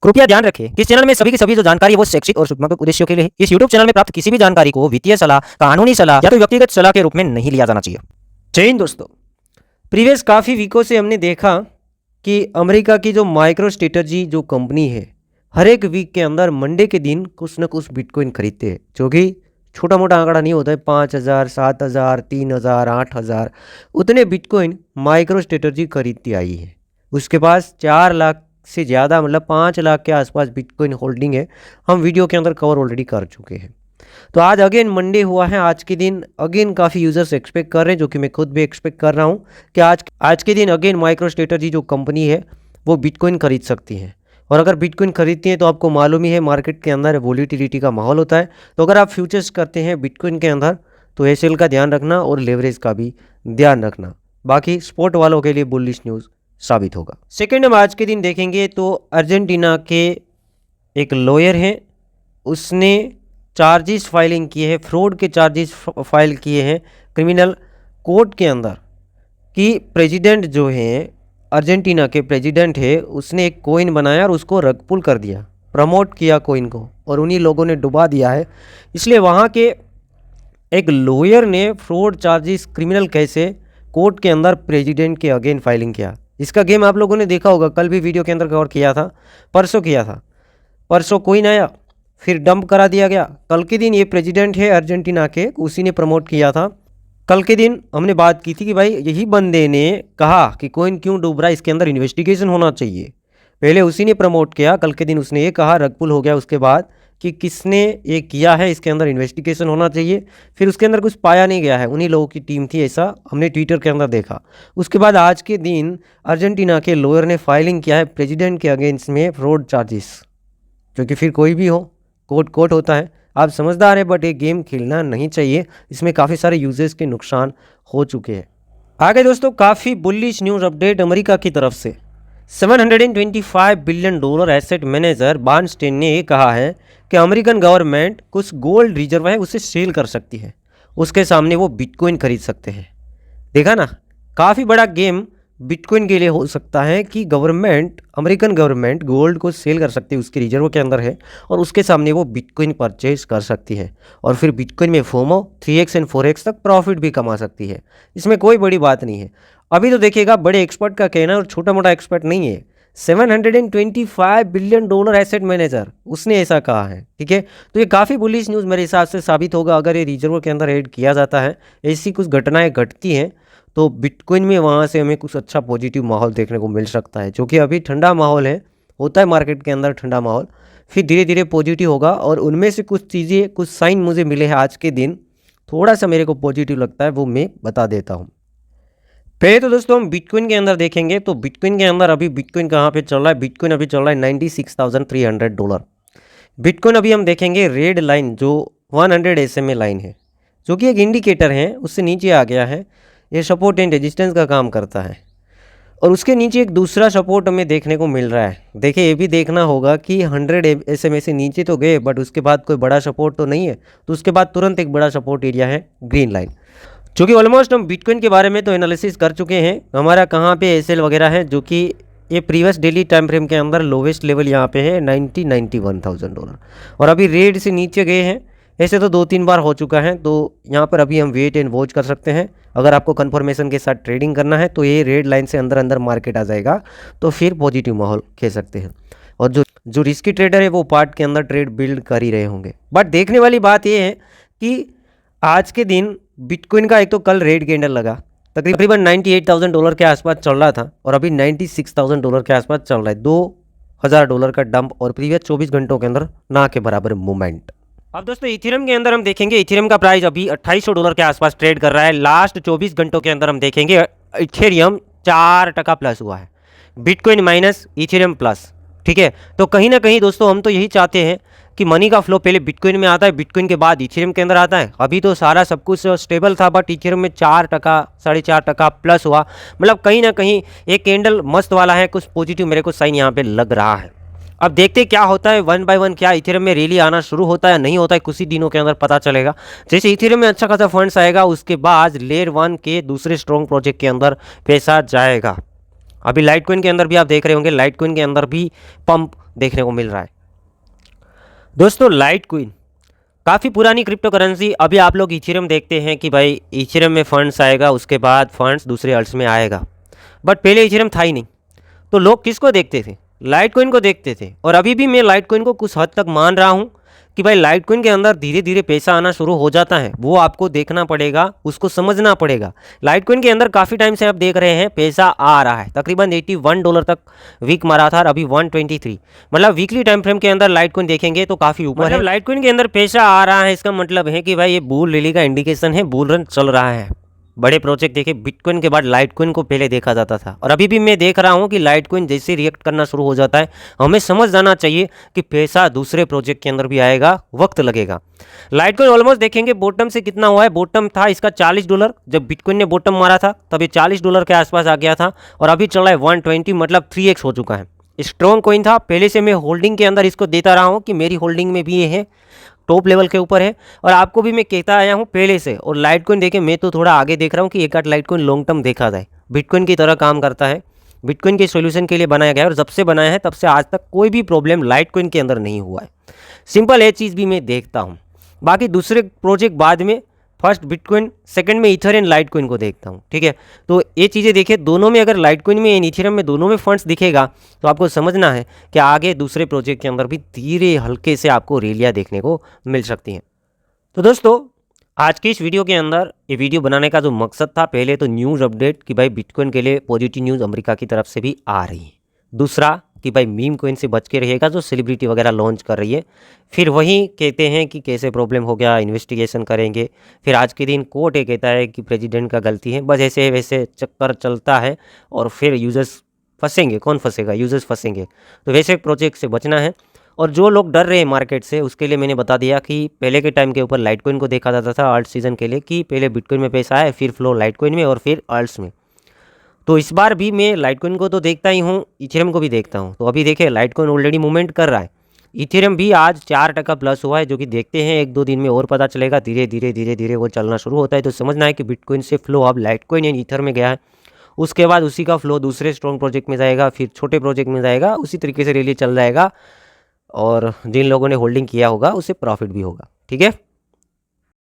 कृपया ध्यान रखें कि इस चैनल में सभी की सभी जो जानकारी है वो शैक्षिक और सूचनात्मक उद्देश्यों के लिए है। इस यूट्यूब चैनल में प्राप्त किसी भी जानकारी को वित्तीय सलाह, कानूनी सलाह या तो व्यक्तिगत सलाह के रूप में नहीं लिया जाना चाहिए। जय हिंद दोस्तों, प्रीवियस काफ़ी वीकों से हमने देखा कि अमेरिका की जो माइक्रो स्ट्रेटजी जो कंपनी है, हर एक वीक के अंदर मंडे के दिन कुछ ना कुछ बिटकॉइन खरीदते हैं, जो कि छोटा मोटा आंकड़ा नहीं होता है। 5,000, 7,000, 3,000, 8,000 उतने बिटकॉइन माइक्रो स्ट्रेटजी खरीदती आई है। उसके पास 4 लाख से ज़्यादा, मतलब 5 लाख के आसपास बिटकॉइन होल्डिंग है। हम वीडियो के अंदर कवर ऑलरेडी कर चुके हैं। तो आज अगेन मंडे हुआ है। आज के दिन अगेन काफ़ी यूजर्स एक्सपेक्ट कर रहे हैं, जो कि मैं खुद भी एक्सपेक्ट कर रहा हूँ कि आज के दिन अगेन माइक्रो स्ट्रेटजी जो कंपनी है वो बिटकॉइन खरीद सकती है। और अगर बिटकॉइन खरीदती हैं तो आपको मालूम ही है मार्केट के अंदर वोलेटिलिटी का माहौल होता है। तो अगर आप फ्यूचर्स करते हैं बिटकॉइन के अंदर तो एसएल का ध्यान रखना और लेवरेज का भी ध्यान रखना। बाकी स्पोर्ट वालों के लिए बुलिश न्यूज़ साबित होगा। सेकेंड, हम आज के दिन देखेंगे तो अर्जेंटीना के एक लॉयर हैं, उसने चार्जेस फाइलिंग किए हैं, फ्रॉड के चार्जेस फाइल किए हैं क्रिमिनल कोर्ट के अंदर कि प्रेसिडेंट जो हैं, अर्जेंटीना के प्रेसिडेंट है, उसने एक कॉइन बनाया और उसको रग पुल कर दिया, प्रमोट किया कॉइन को, और उन्हीं लोगों ने डुबा दिया है। इसलिए वहाँ के एक लॉयर ने फ्रॉड चार्जेस क्रिमिनल कैसे कोर्ट के अंदर प्रेसिडेंट के अगेन फाइलिंग किया। इसका गेम आप लोगों ने देखा होगा, कल भी वीडियो के अंदर कवर किया था, परसों किया था। परसों कॉइन आया, फिर डंप करा दिया गया। कल के दिन ये प्रेसिडेंट है अर्जेंटीना के, उसी ने प्रमोट किया था। कल के दिन हमने बात की थी कि भाई यही बंदे ने कहा कि कॉइन क्यों डूब रहा है, इसके अंदर इन्वेस्टिगेशन होना चाहिए। पहले उसी ने प्रमोट किया, कल के दिन उसने ये कहा, रग पुल हो गया उसके बाद कि किसने ये किया है, इसके अंदर इन्वेस्टिगेशन होना चाहिए। फिर उसके अंदर कुछ पाया नहीं गया है, उन्हीं लोगों की टीम थी, ऐसा हमने ट्विटर के अंदर देखा। उसके बाद आज के दिन अर्जेंटीना के लॉयर ने फाइलिंग किया है प्रेसिडेंट के अगेंस्ट में फ्रॉड चार्जेस, क्योंकि फिर कोई भी हो कोर्ट होता है। आप समझदार हैं, बट ये गेम खेलना नहीं चाहिए, इसमें काफ़ी सारे यूजर्स के नुकसान हो चुके हैं। आगे दोस्तों, काफ़ी बुलिश न्यूज़ अपडेट अमेरिका की तरफ से। $725 बिलियन एसेट मैनेजर बार्नस्टेन ने ये कहा है कि अमेरिकन गवर्नमेंट कुछ गोल्ड रिजर्व है उसे सेल कर सकती है, उसके सामने वो बिटकॉइन खरीद सकते हैं। देखा ना, काफ़ी बड़ा गेम बिटकॉइन के लिए हो सकता है कि अमेरिकन गवर्नमेंट गोल्ड को सेल कर सकती है, उसके रिजर्व के अंदर है, और उसके सामने वो बिटकॉइन परचेज कर सकती है, और फिर बिटकॉइन में फोमो 3x और 4x तक प्रॉफिट भी कमा सकती है। इसमें कोई बड़ी बात नहीं है। अभी तो देखिएगा, बड़े एक्सपर्ट का कहना, और छोटा मोटा एक्सपर्ट नहीं है, $725 बिलियन एसेट मैनेजर, उसने ऐसा कहा है। ठीक है, तो ये काफ़ी बुलिश न्यूज़ मेरे हिसाब से साबित होगा अगर ये रिजर्व के अंदर ऐड किया जाता है। ऐसी कुछ घटनाएं घटती हैं तो बिटकॉइन में वहाँ से हमें कुछ अच्छा पॉजिटिव माहौल देखने को मिल सकता है, जो कि अभी ठंडा माहौल है, होता है मार्केट के अंदर ठंडा माहौल, फिर धीरे धीरे पॉजिटिव होगा। और उनमें से कुछ चीज़ें, कुछ साइन मुझे मिले हैं आज के दिन, थोड़ा सा मेरे को पॉजिटिव लगता है, वो मैं बता देता हूँ। पहले तो दोस्तों हम बिटकॉइन के अंदर देखेंगे तो बिटकॉइन के अंदर अभी बिटकॉइन कहाँ पे चल रहा है। बिटकॉइन अभी चल रहा है $96,300। बिटकॉइन अभी हम देखेंगे रेड लाइन जो 100 SMA लाइन है, जो कि एक इंडिकेटर है, उससे नीचे आ गया है। ये सपोर्ट एंड रेजिस्टेंस का काम करता है, और उसके नीचे एक दूसरा सपोर्ट हमें देखने को मिल रहा है। देखिए, ये भी देखना होगा कि 100 SMA से नीचे तो गए, बट उसके बाद कोई बड़ा सपोर्ट तो नहीं है। तो उसके बाद तुरंत एक बड़ा सपोर्ट एरिया है ग्रीन लाइन, जो कि ऑलमोस्ट हम बिटकॉइन के बारे में तो एनालिसिस कर चुके हैं, हमारा कहाँ पे एसएल वगैरह है, जो कि ये प्रीवियस डेली टाइम फ्रेम के अंदर लोवेस्ट लेवल यहाँ पे है $91,000, और अभी रेड से नीचे गए हैं। ऐसे तो 2-3 बार हो चुका है, तो यहाँ पर अभी हम वेट एंड वॉच कर सकते हैं। अगर आपको कन्फर्मेशन के साथ ट्रेडिंग करना है तो ये रेड लाइन से अंदर मार्केट आ जाएगा, तो फिर पॉजिटिव माहौल खेल सकते हैं। और जो रिस्की ट्रेडर है वो पार्ट के अंदर ट्रेड बिल्ड कर ही रहे होंगे। बट देखने वाली बात ये है कि आज के दिन बिटकॉइन का एक तो कल रेड कैंडल लगा, तकरीबन $98,000 के आसपास चल रहा था, और अभी $96,000 के आसपास चल रहा है। $2,000 का डंप, और प्रीवियस 24 घंटों के अंदर ना के बराबर मूवमेंट। अब दोस्तों इथेरियम के अंदर हम देखेंगे, इथेरियम का प्राइस अभी $2,800 के आसपास ट्रेड कर रहा है। लास्ट 24 घंटों के अंदर हम देखेंगे इथेरियम 4% प्लस हुआ है, बिटकॉइन माइनस इथेरियम प्लस। ठीक है, तो कहीं ना कहीं दोस्तों हम तो यही चाहते हैं कि मनी का फ्लो पहले बिटकॉइन में आता है, बिटकॉइन के बाद इथेरियम के अंदर आता है। अभी तो सारा सब कुछ स्टेबल था, बट इथेरियम में 4%, 4.5% प्लस हुआ। मतलब कहीं ना कहीं एक कैंडल मस्त वाला है, कुछ पॉजिटिव मेरे को साइन यहाँ पे लग रहा है। अब देखते क्या होता है, 1 बाय 1 क्या इथेरियम में रैली आना शुरू होता है या नहीं होता है, कुछ ही दिनों के अंदर पता चलेगा। जैसे इथेरियम में अच्छा खासा फंड्स आएगा, उसके बाद लेयर 1 के दूसरे स्ट्रॉन्ग प्रोजेक्ट के अंदर पैसा जाएगा। अभी लाइटकॉइन के अंदर भी आप देख रहे होंगे, लाइटकॉइन के अंदर भी पंप देखने को मिल रहा है। दोस्तों लाइटकॉइन काफ़ी पुरानी क्रिप्टो करेंसी। अभी आप लोग इथेरियम देखते हैं कि भाई इथेरियम में फंड्स आएगा, उसके बाद फंड्स दूसरे अल्ट्स में आएगा, बट पहले इथेरियम था ही नहीं। तो लोग किसको देखते थे? लाइटकॉइन को देखते थे। और अभी भी मैं लाइटकॉइन को कुछ हद तक मान रहा हूँ कि भाई लाइटकॉइन के अंदर धीरे धीरे पैसा आना शुरू हो जाता है, वो आपको देखना पड़ेगा, उसको समझना पड़ेगा। लाइटकॉइन के अंदर काफ़ी टाइम से आप देख रहे हैं पैसा आ रहा है, तकरीबन $81 तक वीक मारा था और अभी 123, मतलब वीकली टाइम फ्रेम के अंदर लाइटकॉइन देखेंगे तो काफ़ी ऊपर है। लाइटकॉइन के अंदर पैसा आ रहा है, इसका मतलब है कि भाई ये बुल रैली का इंडिकेशन है, बुल रन चल रहा है। बड़े प्रोजेक्ट देखे, बिटकॉइन के बाद लाइटकॉइन को पहले देखा जाता था और अभी भी मैं देख रहा हूँ कि लाइटकॉइन जैसे रिएक्ट करना शुरू हो जाता है, हमें समझ जाना चाहिए कि पैसा दूसरे प्रोजेक्ट के अंदर भी आएगा, वक्त लगेगा। लाइटकॉइन ऑलमोस्ट देखेंगे बॉटम से कितना हुआ है। बॉटम था इसका $40, जब बिटकॉइन ने बॉटम मारा था तब ये $40 के आसपास आ गया था और अभी चल रहा है 120, मतलब 3x हो चुका है। स्ट्रॉन्ग कॉइन था, पहले से मैं होल्डिंग के अंदर इसको देता रहा हूँ कि मेरी होल्डिंग में भी ये है, टॉप लेवल के ऊपर है और आपको भी मैं कहता आया हूँ पहले से। और लाइटकॉइन देखें, मैं तो थोड़ा आगे देख रहा हूँ कि एक आध लाइटकॉइन लॉन्ग टर्म देखा जाए, बिटकॉइन की तरह काम करता है, बिटकॉइन के सॉल्यूशन के लिए बनाया गया है और जब से बनाया है तब से आज तक कोई भी प्रॉब्लम लाइटकॉइन के अंदर नहीं हुआ है। सिंपल ये चीज़ भी मैं देखता हूँ। बाकी दूसरे प्रोजेक्ट बाद में, फर्स्ट बिटकॉइन, सेकंड में इथेरियम, लाइटकॉइन को देखता हूँ, ठीक है। तो ये चीज़ें देखिए, दोनों में अगर लाइटकॉइन में एंड इथेरियम में दोनों में फंड्स दिखेगा तो आपको समझना है कि आगे दूसरे प्रोजेक्ट के अंदर भी धीरे हल्के से आपको रैलियाँ देखने को मिल सकती हैं। तो दोस्तों आज की इस वीडियो के अंदर, ये वीडियो बनाने का जो मकसद था, पहले तो न्यूज़ अपडेट कि भाई बिटकॉइन के लिए पॉजिटिव न्यूज़ अमेरिका की तरफ से भी आ रही है। दूसरा कि भाई मीम कॉइन से बच के रहिएगा, जो सेलिब्रिटी वगैरह लॉन्च कर रही है। फिर वही कहते हैं कि कैसे प्रॉब्लम हो गया, इन्वेस्टिगेशन करेंगे। फिर आज के दिन कोर्ट ये कहता है कि प्रेसिडेंट का गलती है। बस ऐसे वैसे चक्कर चलता है और फिर यूजर्स फंसेंगे। कौन फंसेगा? यूजर्स फंसेंगे। तो वैसे प्रोजेक्ट से बचना है। और जो लोग डर रहे हैं मार्केट से, उसके लिए मैंने बता दिया कि पहले के टाइम के ऊपर लाइटकॉइन को देखा जाता था अल्ट सीजन के लिए, कि पहले बिटकॉइन में पैसा आए, फिर फ्लो लाइटकॉइन में और फिर अल्ट्स में। तो इस बार भी मैं लाइटकॉइन को तो देखता ही हूँ, इथेरियम को भी देखता हूँ। तो अभी देखिए लाइटकॉइन ऑलरेडी मूवमेंट कर रहा है, इथेरियम भी आज 4% प्लस हुआ है, जो कि देखते हैं 1-2 दिन में और पता चलेगा। धीरे धीरे वो चलना शुरू होता है। तो समझना है कि बिटकॉइन से फ्लो अब लाइटकॉइन एंड ईथर में गया है, उसके बाद उसी का फ्लो दूसरे स्ट्रॉन्ग प्रोजेक्ट में जाएगा, फिर छोटे प्रोजेक्ट में जाएगा, उसी तरीके से रैली चल जाएगा और जिन लोगों ने होल्डिंग किया होगा उसे प्रॉफिट भी होगा। ठीक है।